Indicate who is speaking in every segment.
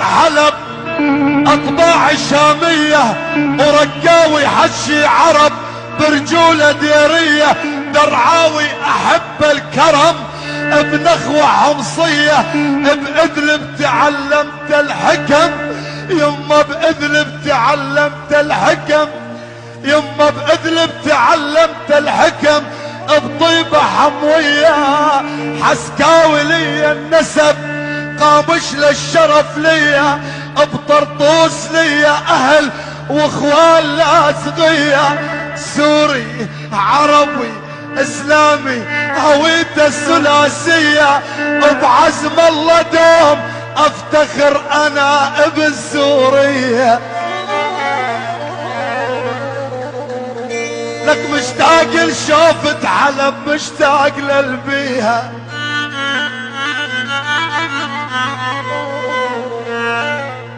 Speaker 1: حلب اطباع شامية ورقاوي حشي عرب برجولة ديرية درعاوي احب الكرم بنخوة حمصية بإدلب تعلمت الحكم يما بإدلب تعلمت الحكم يما بإدلب تعلمت الحكم بطيبة حموية حسكاوي لي النسب قامش للشرف ليا بطرطوس ليا اهل واخوان لاصقية سوري عربي اسلامي هويته الثلاثية بعزم الله دوم افتخر انا بالسورية لك مشتاق لشوفة حلب مشتاق للبيها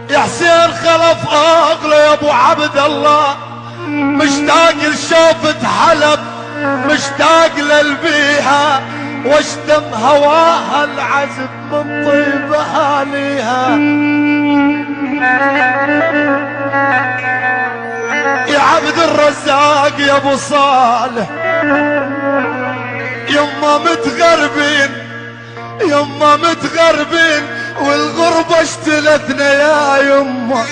Speaker 1: يا حسين خلف اغلى يا ابو عبد الله مشتاق لشوفة حلب مشتاق للبيها واشتم هواها العذب من طيب اهاليها يا عبد الرزاق يا ابو صالح يما متغربين يما متغربين والغربة اشتلتنا يا يما